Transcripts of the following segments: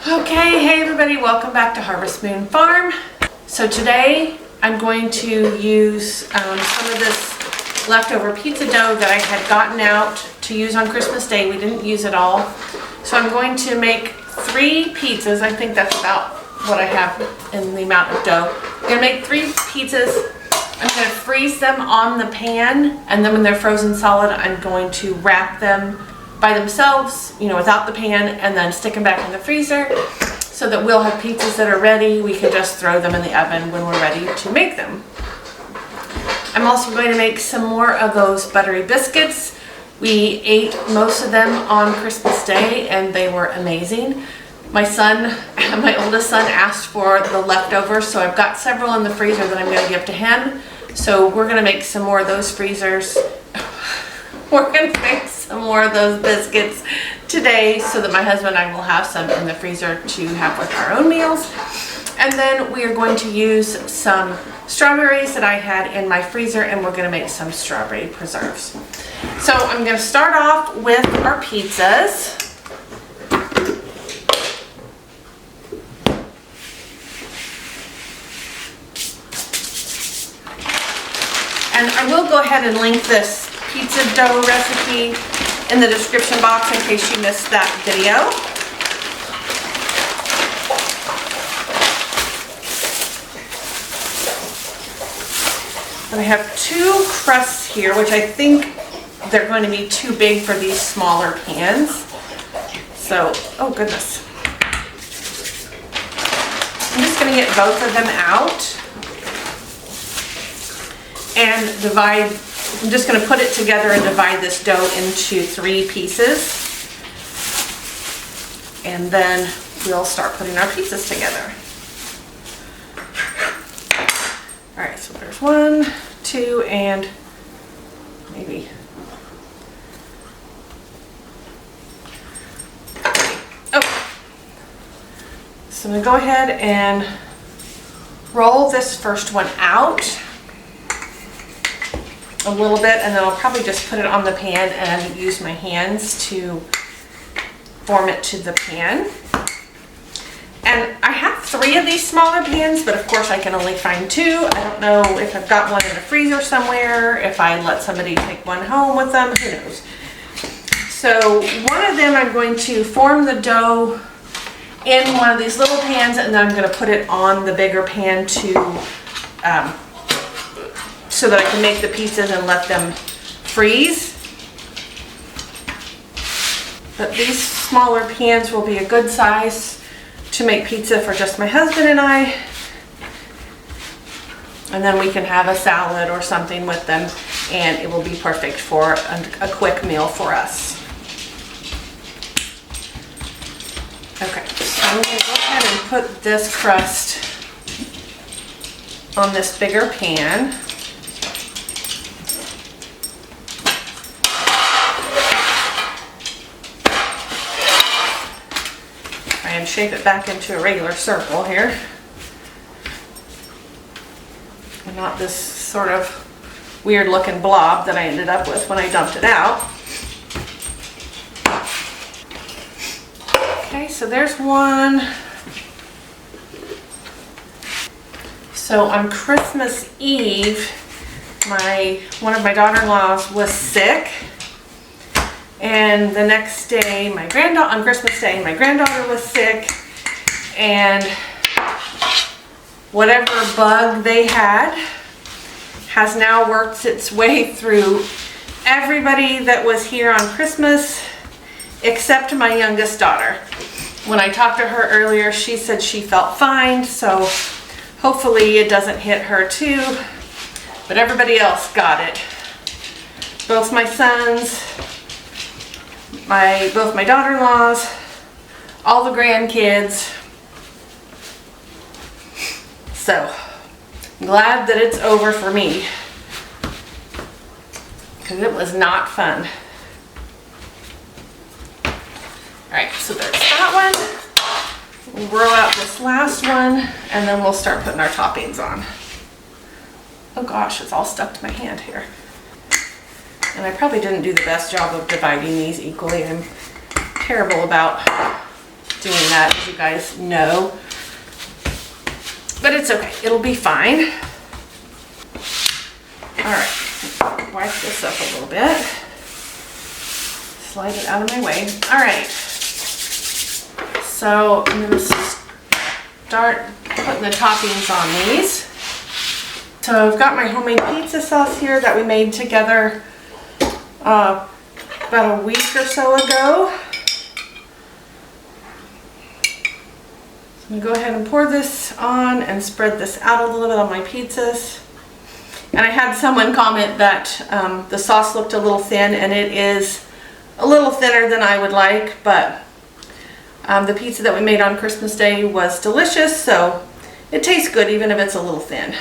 Okay, hey everybody, welcome back to Harvest Moon Farm. So today I'm going to use some of this leftover pizza dough that I had gotten out to use on Christmas Day. We didn't use it all. So I'm going to make 3 pizzas. I think that's about what I have in the amount of dough. I'm going to make 3 pizzas. I'm going to freeze them on the pan, and then when they're frozen solid, I'm going to wrap them by themselves, without the pan, and then stick them back in the freezer so that we'll have pizzas that are ready. We can just throw them in the oven when we're ready to make them. I'm also going to make some more of those buttery biscuits. We ate most of them on Christmas Day and they were amazing. My oldest son asked for the leftovers, so I've got several in the freezer that I'm going to give to him. So we're going to make some more of those We're going to make some more of those biscuits today so that my husband and I will have some in the freezer to have with our own meals. And then we are going to use some strawberries that I had in my freezer, and we're going to make some strawberry preserves. So I'm going to start off with our pizzas. And I will go ahead and link this pizza dough recipe in the description box in case you missed that video. And I have 2 crusts here, which I think they're going to be too big for these smaller pans. So, oh goodness. I'm just going to get both of them out and divide. I'm just going to put it together and divide this dough into 3 pieces. And then we'll start putting our pizzas together. Alright, so there's 1, 2, and maybe. Okay. So I'm going to go ahead and roll this first one out a little bit, and then I'll probably just put it on the pan and use my hands to form it to the pan. And I have 3 of these smaller pans, but of course I can only find 2. I don't know if I've got one in the freezer somewhere, if I let somebody take one home with them, who knows. So one of them I'm going to form the dough in one of these little pans, and then I'm going to put it on the bigger pan to so that I can make the pizzas and let them freeze. But these smaller pans will be a good size to make pizza for just my husband and I. And then we can have a salad or something with them, and it will be perfect for a quick meal for us. Okay, so I'm going to go ahead and put this crust on this bigger pan. And shape it back into a regular circle here, and not this sort of weird looking blob that I ended up with when I dumped it out. Okay, so there's one. So on Christmas Eve, one of my daughter-in-laws was sick. And the next day, on Christmas Day, my granddaughter was sick, and whatever bug they had has now worked its way through everybody that was here on Christmas except my youngest daughter. When I talked to her earlier, she said she felt fine, so hopefully it doesn't hit her too, but everybody else got it. Both my sons, both my daughter-in-laws, all the grandkids. So, I'm glad that it's over for me, because it was not fun. Alright, so there's that one. We'll roll out this last one, and then we'll start putting our toppings on. Oh gosh, it's all stuck to my hand here. And I probably didn't do the best job of dividing these equally. I'm terrible about doing that, as you guys know. But it's okay, it'll be fine. All right, wipe this up a little bit. Slide it out of my way. All right, so I'm gonna start putting the toppings on these. So I've got my homemade pizza sauce here that we made together about a week or so ago. So I'm gonna go ahead and pour this on and spread this out a little bit on my pizzas. And I had someone comment that the sauce looked a little thin, and it is a little thinner than I would like, but the pizza that we made on Christmas Day was delicious, so it tastes good even if it's a little thin.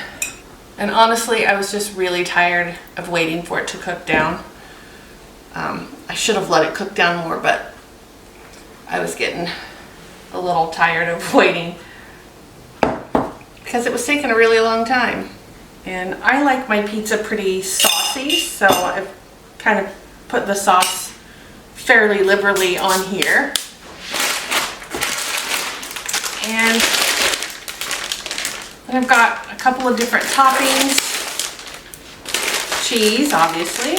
And honestly, I was just really tired of waiting for it to cook down. I should have let it cook down more, but I was getting a little tired of waiting because it was taking a really long time. And I like my pizza pretty saucy, so I've kind of put the sauce fairly liberally on here. And then I've got a couple of different toppings. Cheese, obviously.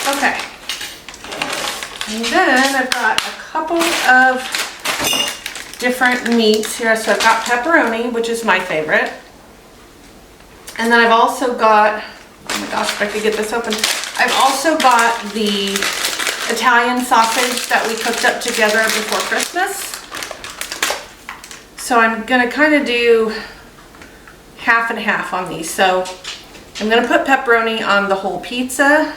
Okay. And then I've got a couple of different meats here. So I've got pepperoni, which is my favorite. And then I've also got, oh my gosh, if I could get this open. I've also got the Italian sausage that we cooked up together before Christmas. So I'm gonna kind of do half and half on these. So I'm gonna put pepperoni on the whole pizza,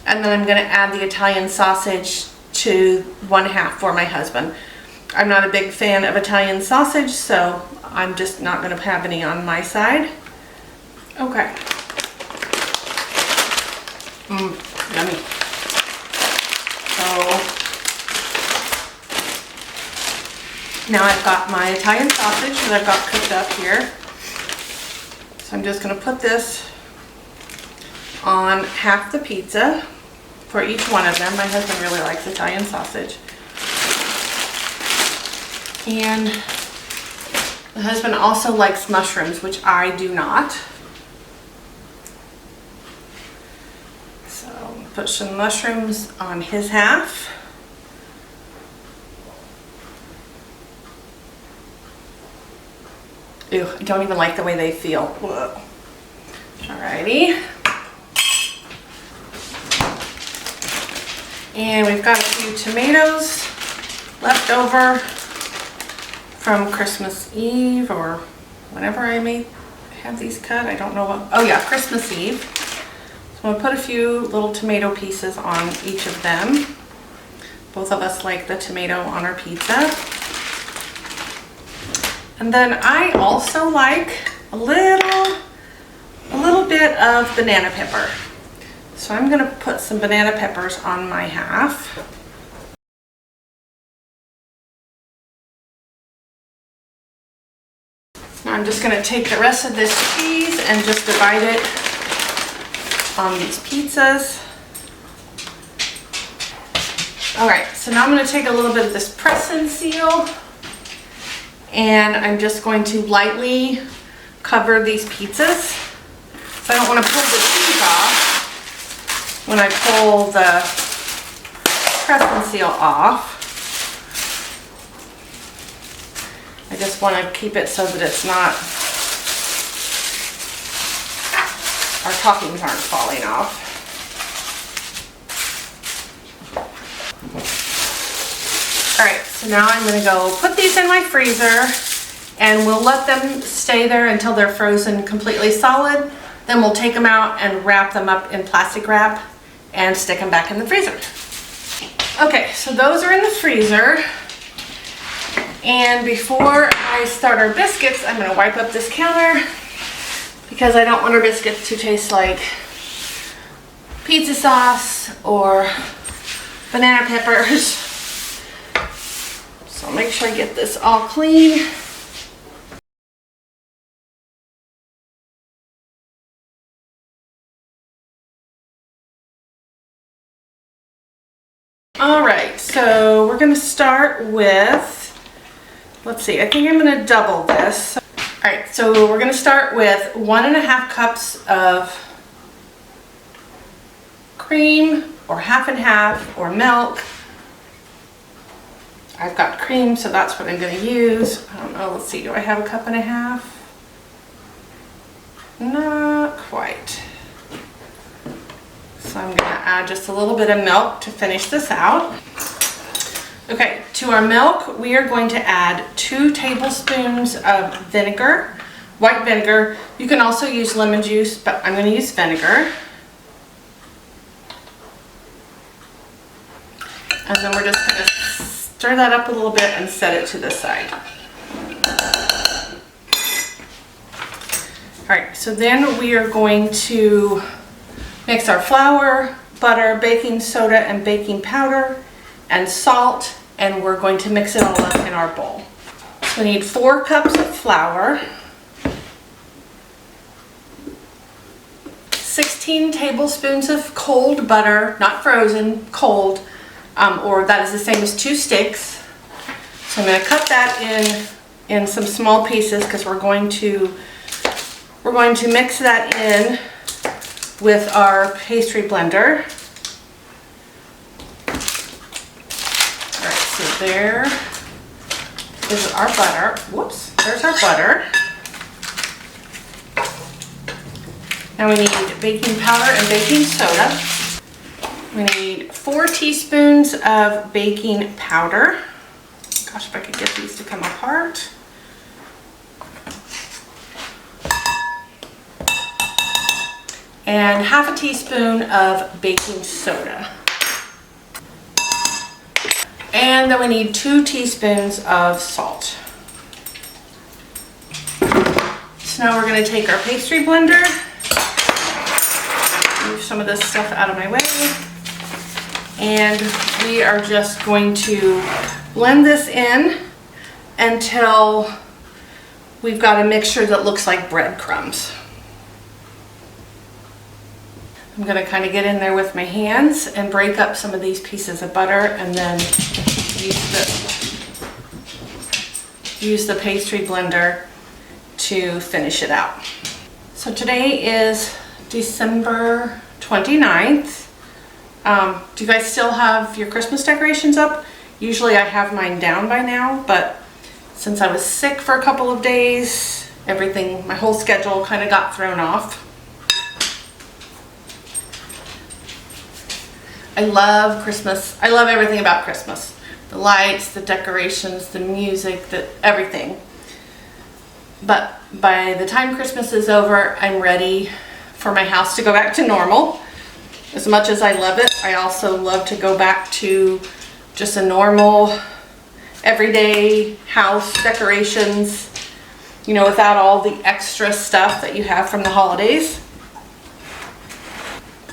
and then I'm gonna add the Italian sausage to one half for my husband. I'm not a big fan of Italian sausage, so I'm just not gonna have any on my side. Okay. Yummy. So now I've got my Italian sausage that I've got cooked up here. So I'm just gonna put this on half the pizza for each one of them. My husband really likes Italian sausage. And my husband also likes mushrooms, which I do not. So put some mushrooms on his half. Ew, I don't even like the way they feel. Whoa. Alrighty. And we've got a few tomatoes left over from Christmas Eve or whenever I may have these cut. I don't know what, oh yeah, Christmas Eve. So I'm gonna put a few little tomato pieces on each of them. Both of us like the tomato on our pizza. And then I also like a little bit of banana pepper. So I'm gonna put some banana peppers on my half. Now I'm just gonna take the rest of this cheese and just divide it on these pizzas. All right, so now I'm gonna take a little bit of this press and seal, and I'm just going to lightly cover these pizzas. So I don't want to pull the cheese off when I pull the press and seal off. I just want to keep it so that it's not, our toppings aren't falling off. All right, so now I'm gonna go put these in my freezer, and we'll let them stay there until they're frozen completely solid. Then we'll take them out and wrap them up in plastic wrap and stick them back in the freezer. Okay, so those are in the freezer. And before I start our biscuits, I'm gonna wipe up this counter because I don't want our biscuits to taste like pizza sauce or banana peppers. So I'll make sure I get this all clean. All right, so we're gonna start with, let's see, I think I'm gonna double this. All right, so we're gonna start with 1.5 cups of cream, or half and half, or milk. I've got cream, so that's what I'm gonna use. I don't know, let's see, do I have 1.5 cups? Not quite. So I'm gonna add just a little bit of milk to finish this out. Okay, to our milk, we are going to add 2 tablespoons of vinegar, white vinegar. You can also use lemon juice, but I'm gonna use vinegar. And then we're just gonna stir that up a little bit and set it to the side. All right, so then we are going to mix our flour, butter, baking soda, and baking powder, and salt, and we're going to mix it all up in our bowl. So we need 4 cups of flour, 16 tablespoons of cold butter, not frozen, cold, or that is the same as 2 sticks. So I'm going to cut that in some small pieces because we're going to mix that in with our pastry blender. All right, so there is our butter. Whoops, there's our butter. Now we need baking powder and baking soda. We need 4 teaspoons of baking powder. Gosh, if I could get these to come apart. And half a teaspoon of baking soda. And then we need 2 teaspoons of salt. So now we're going to take our pastry blender, move some of this stuff out of my way, and we are just going to blend this in until we've got a mixture that looks like breadcrumbs. I'm going to kind of get in there with my hands and break up some of these pieces of butter, and then use the pastry blender to finish it out. So today is December 29th. Do you guys still have your Christmas decorations up? Usually I have mine down by now, but since I was sick for a couple of days, my whole schedule kind of got thrown off. I love Christmas. I love everything about Christmas. The lights, the decorations, the music, everything. But by the time Christmas is over, I'm ready for my house to go back to normal. As much as I love it, I also love to go back to just a normal, everyday house decorations, you know, without all the extra stuff that you have from the holidays.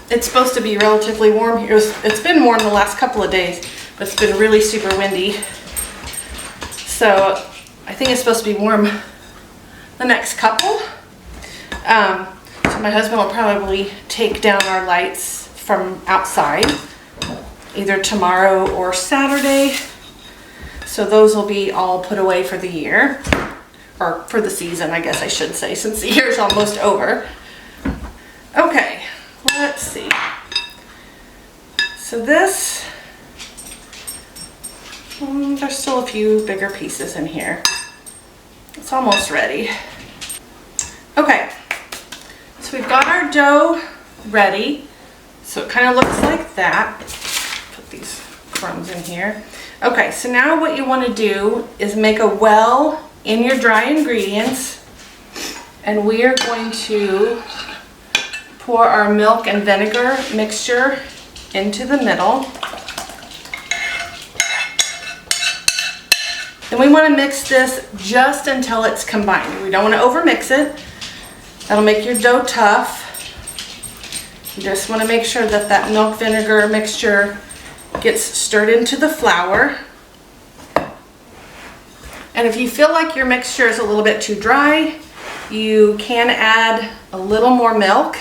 It's supposed to be relatively warm here. It's been warm the last couple of days, but it's been really super windy. So I think it's supposed to be warm the next couple. So my husband will probably take down our lights from outside either tomorrow or Saturday. So those will be all put away for the year, or for the season, I guess I should say, since the year's almost over. Okay. Let's see. So this, there's still a few bigger pieces in here. It's almost ready. Okay, so we've got our dough ready. So it kind of looks like that. Put these crumbs in here. Okay, so now what you want to do is make a well in your dry ingredients, and we are going to pour our milk and vinegar mixture into the middle. Then we want to mix this just until it's combined. We don't want to overmix it. That'll make your dough tough. You just want to make sure that that milk vinegar mixture gets stirred into the flour. And if you feel like your mixture is a little bit too dry, you can add a little more milk.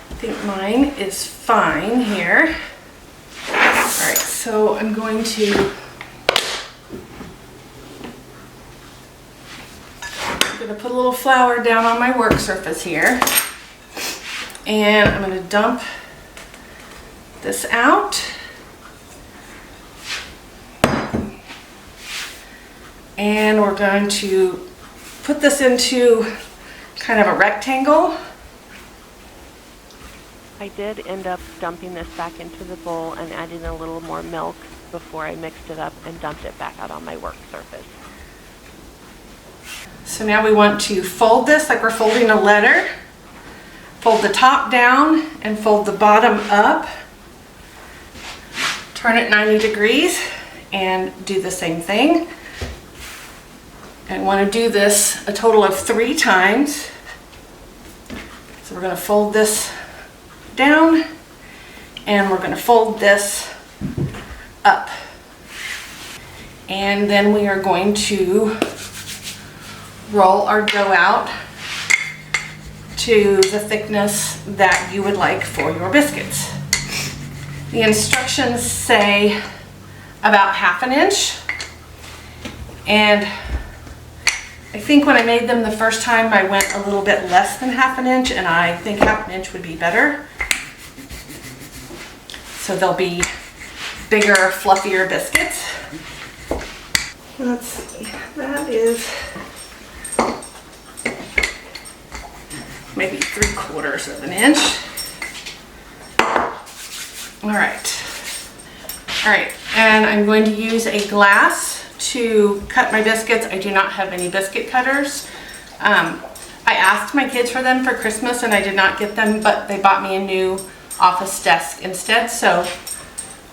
I think mine is fine here. All right, So I'm going to put a little flour down on my work surface here, and I'm going to dump this out, and we're going to put this into kind of a rectangle. I did end up dumping this back into the bowl and adding a little more milk before I mixed it up and dumped it back out on my work surface. So now we want to fold this like we're folding a letter. Fold the top down and fold the bottom up. Turn it 90 degrees and do the same thing. And want to do this a total of 3 times. So we're going to fold this down and we're going to fold this up. And then we are going to roll our dough out to the thickness that you would like for your biscuits. The instructions say about 1/2 inch, and I think when I made them the first time I went a little bit less than 1/2 inch, and I think 1/2 inch would be better. So they'll be bigger, fluffier biscuits. Let's see, that is maybe 3/4 of an inch. All right, and I'm going to use a glass to cut my biscuits. I do not have any biscuit cutters. I asked my kids for them for Christmas and I did not get them, but they bought me a new office desk instead, so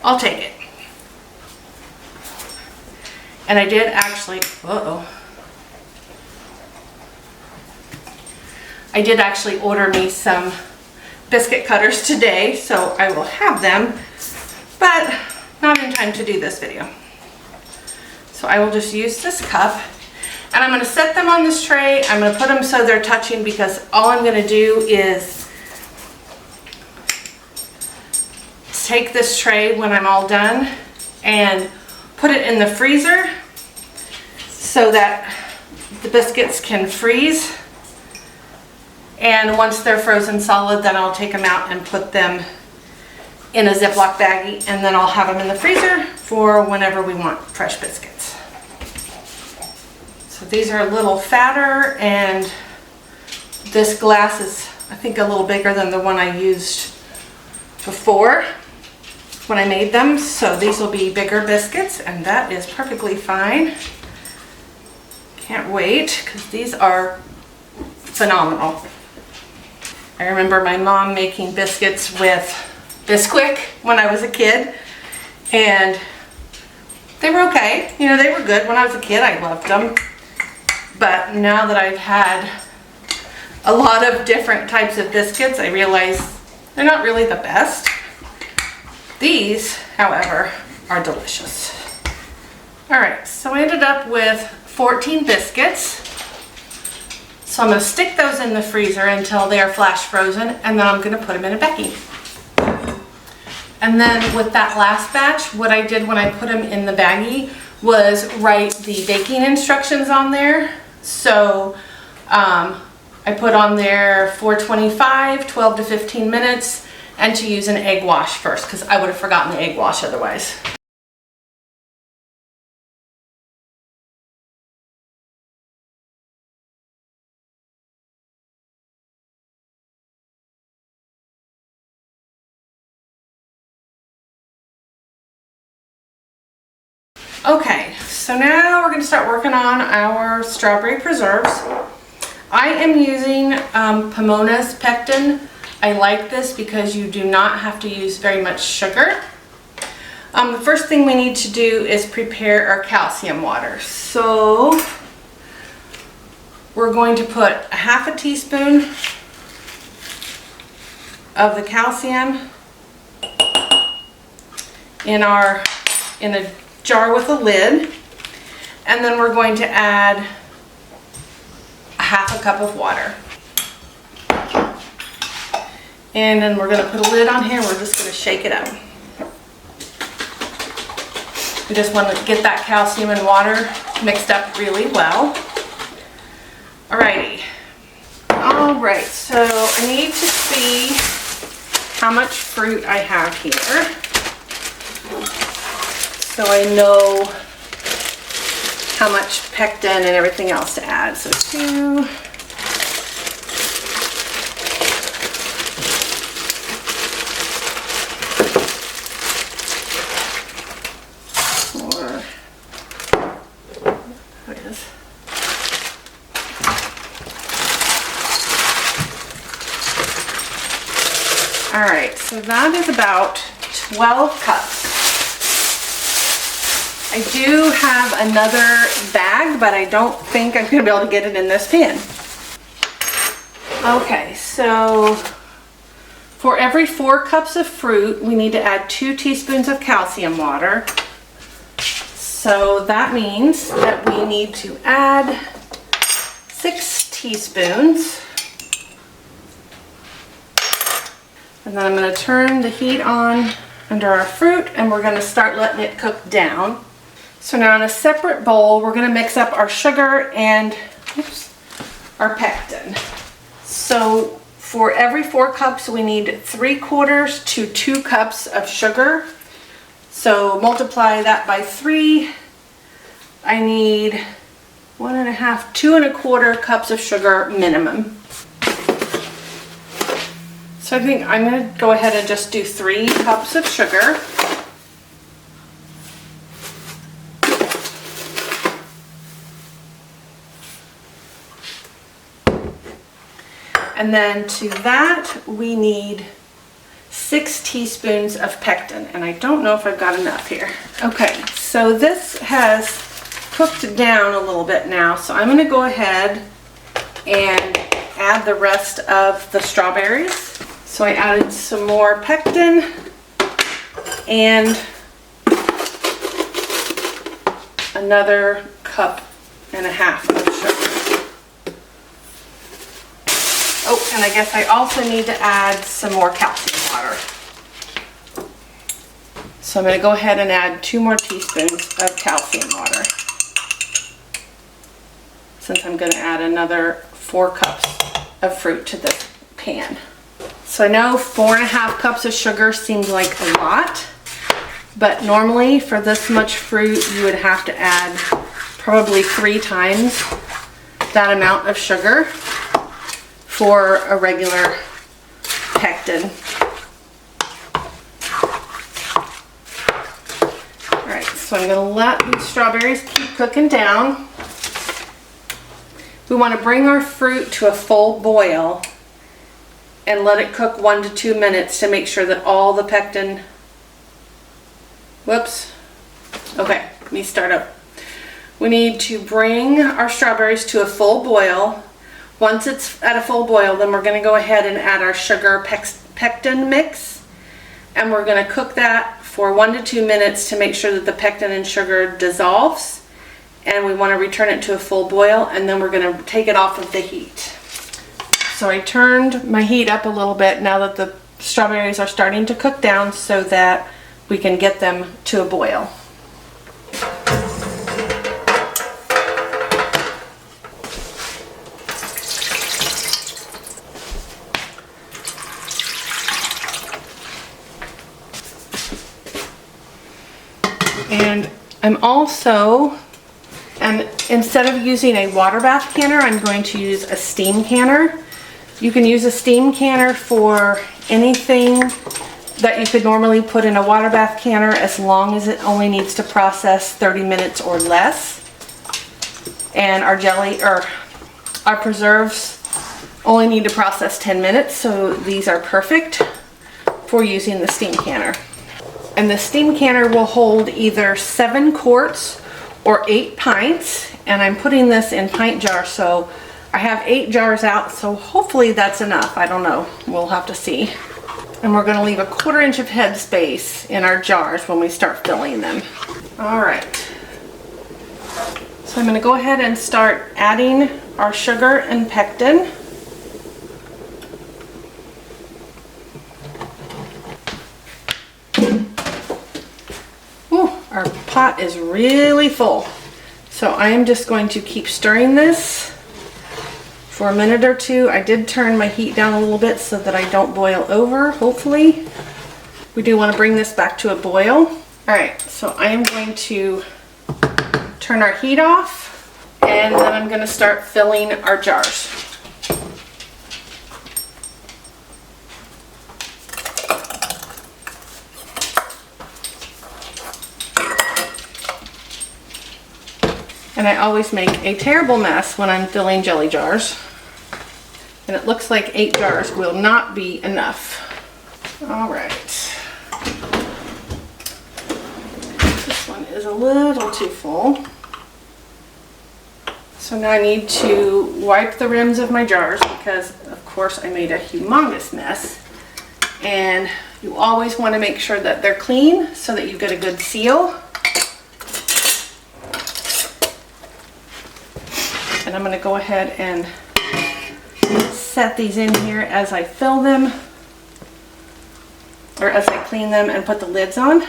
I'll take it. And I did actually, I did actually order me some biscuit cutters today, so I will have them, but not in time to do this video. So I will just use this cup, and I'm going to set them on this tray. I'm going to put them so they're touching, because all I'm going to do is take this tray when I'm all done and put it in the freezer so that the biscuits can freeze. And once they're frozen solid, then I'll take them out and put them in a Ziploc baggie, and then I'll have them in the freezer for whenever we want fresh biscuits. So these are a little fatter, and this glass is, I think, a little bigger than the one I used before when I made them. So these will be bigger biscuits, and that is perfectly fine. Can't wait, because these are phenomenal. I remember my mom making biscuits with Bisquick when I was a kid, and they were okay. You know, they were good. When I was a kid, I loved them. But now that I've had a lot of different types of biscuits, I realize they're not really the best. These, however, are delicious. All right, so I ended up with 14 biscuits. So I'm going to stick those in the freezer until they are flash frozen, and then I'm going to put them in a baggie. And then with that last batch, what I did when I put them in the baggie was write the baking instructions on there. So I put on there 425, 12 to 15 minutes, and to use an egg wash first, because I would have forgotten the egg wash otherwise. Okay, so now we're going to start working on our strawberry preserves. I am using Pomona's pectin. I like this because you do not have to use very much sugar. The first thing we need to do is prepare our calcium water. So we're going to put a 1/2 teaspoon of the calcium in a jar with a lid, and then we're going to add a 1/2 cup of water. And then we're going to put a lid on here. We're just going to shake it up. We just want to get that calcium and water mixed up really well. Alrighty. Alright, so I need to see how much fruit I have here, so I know how much pectin and everything else to add. So 2, 4, there it is. All right, so that is about 12 cups. I do have another bag, but I don't think I'm gonna be able to get it in this pan. Okay, so for every 4 cups of fruit, we need to add 2 teaspoons of calcium water. So that means that we need to add 6 teaspoons. And then I'm going to turn the heat on under our fruit, and we're going to start letting it cook down. So now in a separate bowl, we're going to mix up our sugar and our pectin. So for every 4 cups, we need 3/4 to 2 cups of sugar. So multiply that by 3. I need 1.5, 2.25 cups of sugar minimum. So I think I'm going to go ahead and just do 3 cups of sugar. And then to that we need 6 teaspoons of pectin, and I don't know if I've got enough here. Okay, so this has cooked down a little bit now, so I'm going to go ahead and add the rest of the strawberries. So I added some more pectin and another 1.5 cups of sugar. Oh, and I guess I also need to add some more calcium water. So I'm going to go ahead and add 2 more teaspoons of calcium water, since I'm going to add another 4 cups of fruit to this pan. So I know 4.5 cups of sugar seems like a lot, but normally for this much fruit you would have to add probably 3 times that amount of sugar for a regular pectin. Alright, so I'm going to let these strawberries keep cooking down. We want to bring our fruit to a full boil and let it cook 1 to 2 minutes to make sure that all the pectin, okay, let me start up. We need to bring our strawberries to a full boil. Once it's at a full boil, then we're going to go ahead and add our sugar pectin mix, and we're going to cook that for 1 to 2 minutes to make sure that the pectin and sugar dissolves, and we want to return it to a full boil, and then we're going to take it off of the heat. So I turned my heat up a little bit now that the strawberries are starting to cook down so that we can get them to a boil. And instead of using a water bath canner, I'm going to use a steam canner. You can use a steam canner for anything that you could normally put in a water bath canner, as long as it only needs to process 30 minutes or less. And our jelly, or our preserves, only need to process 10 minutes, so these are perfect for using the steam canner. And the steam canner will hold either 7 quarts or 8 pints, and I'm putting this in pint jars, so I have 8 jars out, so hopefully that's enough. I don't know, we'll have to see. And we're going to leave a 1/4 inch of head space in our jars when we start filling them. All right, so I'm going to go ahead and start adding our sugar and pectin. Ooh, our pot is really full. So I am just going to keep stirring this for a minute or two. I did turn my heat down a little bit so that I don't boil over, hopefully. We do want to bring this back to a boil. All right, so I am going to turn our heat off, and then I'm going to start filling our jars. And I always make a terrible mess when I'm filling jelly jars. And it looks like 8 jars will not be enough. All right. This one is a little too full. So now I need to wipe the rims of my jars because, of course, I made a humongous mess. And you always want to make sure that they're clean so that you get a good seal. And I'm going to go ahead and set these in here as I fill them, or as I clean them and put the lids on.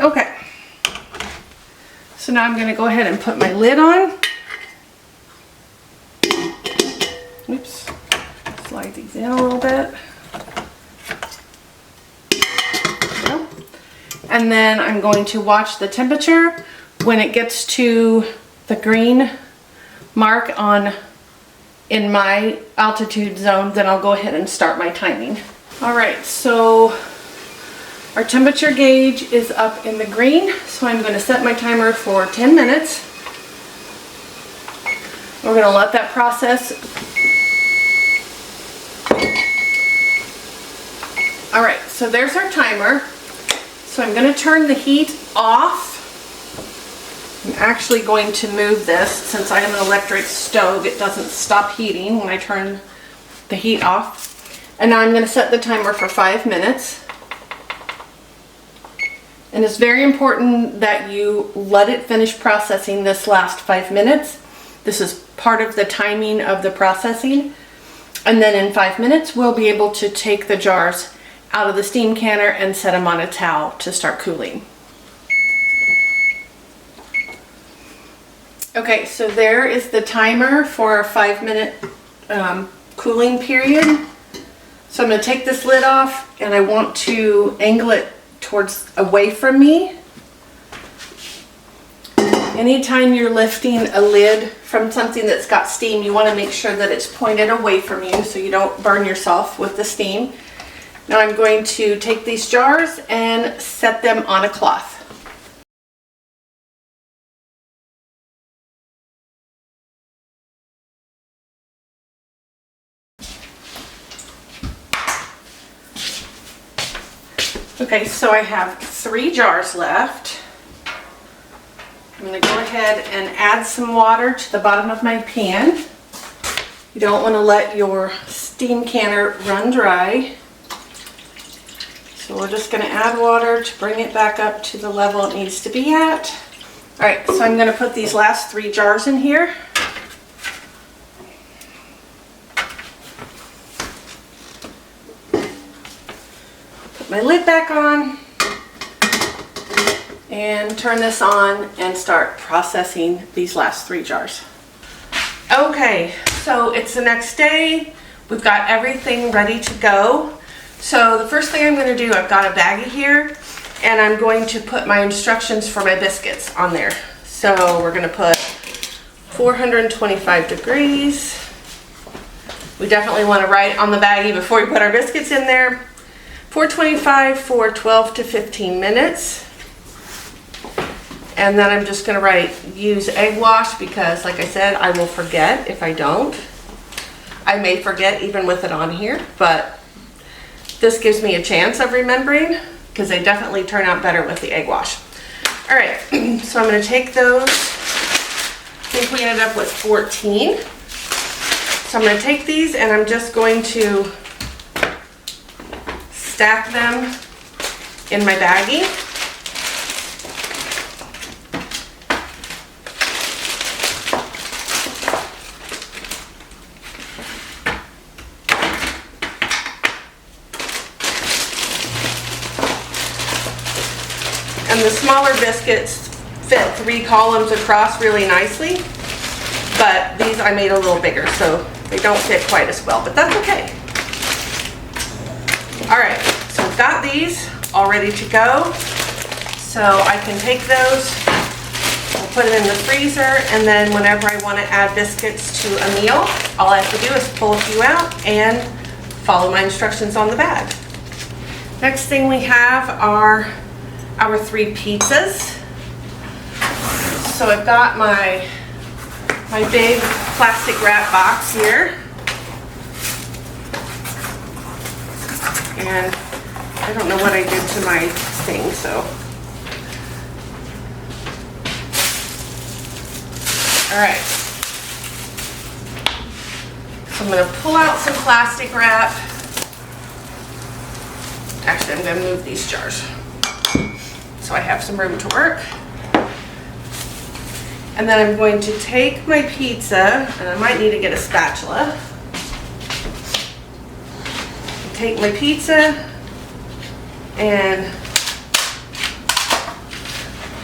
Okay. So now I'm going to go ahead and put my lid on. Oops. Slide these in a little bit. And then I'm going to watch the temperature. When it gets to the green mark in my altitude zone, then I'll go ahead and start my timing. All right, so our temperature gauge is up in the green, so I'm going to set my timer for 10 minutes. We're going to let that process. All right, so there's our timer. So I'm going to turn the heat off. I'm actually going to move this since I have an electric stove. It doesn't stop heating when I turn the heat off. And now I'm going to set the timer for 5 minutes. And it's very important that you let it finish processing this last 5 minutes. This is part of the timing of the processing. And then in 5 minutes, we'll be able to take the jars out of the steam canner and set them on a towel to start cooling. Okay, so there is the timer for our 5 minute cooling period. So I'm going to take this lid off and I want to angle it towards away from me. Anytime you're lifting a lid from something that's got steam, you want to make sure that it's pointed away from you so you don't burn yourself with the steam. Now I'm going to take these jars and set them on a cloth. Okay, so I have 3 jars left. I'm going to go ahead and add some water to the bottom of my pan. You don't want to let your steam canner run dry. So we're just going to add water to bring it back up to the level it needs to be at. All right, so I'm going to put these last 3 jars in here. Put my lid back on and turn this on and start processing these last 3 jars. Okay, so it's the next day. We've got everything ready to go. So the first thing I'm going to do, I've got a baggie here, and I'm going to put my instructions for my biscuits on there. So we're going to put 425 degrees. We definitely want to write on the baggie before we put our biscuits in there. 425 for 12 to 15 minutes. And then I'm just going to write use egg wash because, like I said, I will forget if I don't. I may forget even with it on here, but this gives me a chance of remembering because they definitely turn out better with the egg wash. All right, so I'm going to take those. I think we ended up with 14. So I'm going to take these and I'm just going to stack them in my baggie. And the smaller biscuits fit 3 columns across really nicely, but these I made a little bigger, so they don't fit quite as well, but that's okay. All right, so I've got these all ready to go. So I can take those, I'll put it in the freezer, and then whenever I want to add biscuits to a meal, all I have to do is pull a few out and follow my instructions on the bag. Next thing we have are our 3 pizzas. So I've got my big plastic wrap box here. And I don't know what I did to my thing, so. All right. So I'm gonna pull out some plastic wrap. Actually, I'm gonna move these jars so I have some room to work. And then I'm going to take my pizza, and I might need to get a spatula. Take my pizza and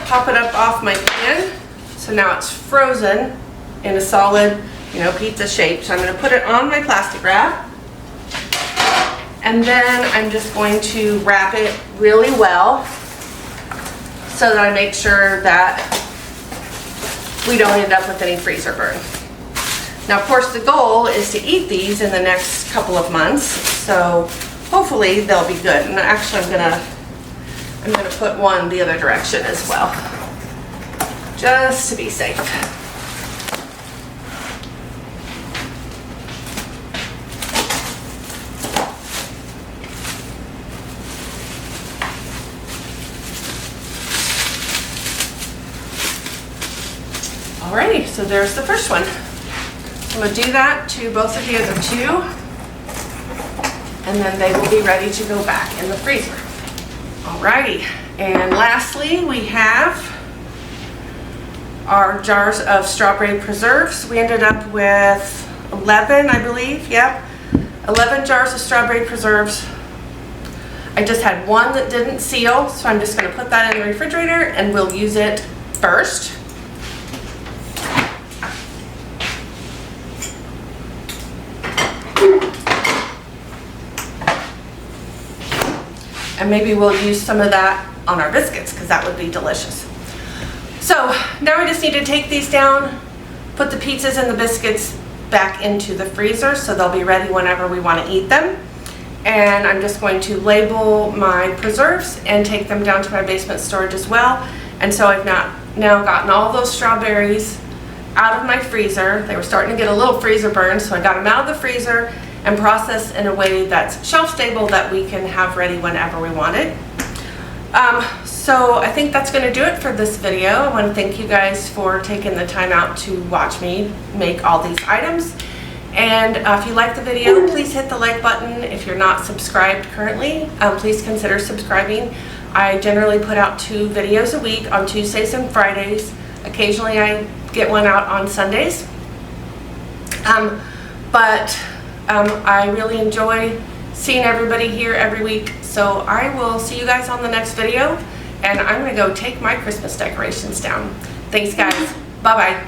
pop it up off my pan. So now it's frozen in a solid, pizza shape. So I'm going to put it on my plastic wrap. And then I'm just going to wrap it really well so that I make sure that we don't end up with any freezer burn. Now, of course, the goal is to eat these in the next couple of months, so hopefully they'll be good. And actually, I'm gonna put one the other direction as well, just to be safe. Alrighty, so there's the first one. I'm going to do that to both of the other 2, and then they will be ready to go back in the freezer. Alrighty, and lastly we have our jars of strawberry preserves. We ended up with 11, I believe, yep. 11 jars of strawberry preserves. I just had one that didn't seal, so I'm just going to put that in the refrigerator and we'll use it first. And maybe we'll use some of that on our biscuits because that would be delicious. So now we just need to take these down, put the pizzas and the biscuits back into the freezer so they'll be ready whenever we want to eat them. And I'm just going to label my preserves and take them down to my basement storage as well. And so I've now gotten all those strawberries out of my freezer. They were starting to get a little freezer burn, so I got them out of the freezer and processed in a way that's shelf stable that we can have ready whenever we want it. So I think that's going to do it for this video. I want to thank you guys for taking the time out to watch me make all these items. And if you like the video, please hit the like button. If you're not subscribed currently, please consider subscribing. I generally put out 2 videos a week on Tuesdays and Fridays. Occasionally I get one out on Sundays. I really enjoy seeing everybody here every week. So I will see you guys on the next video, and I'm going to go take my Christmas decorations down. Thanks, guys. Bye-bye.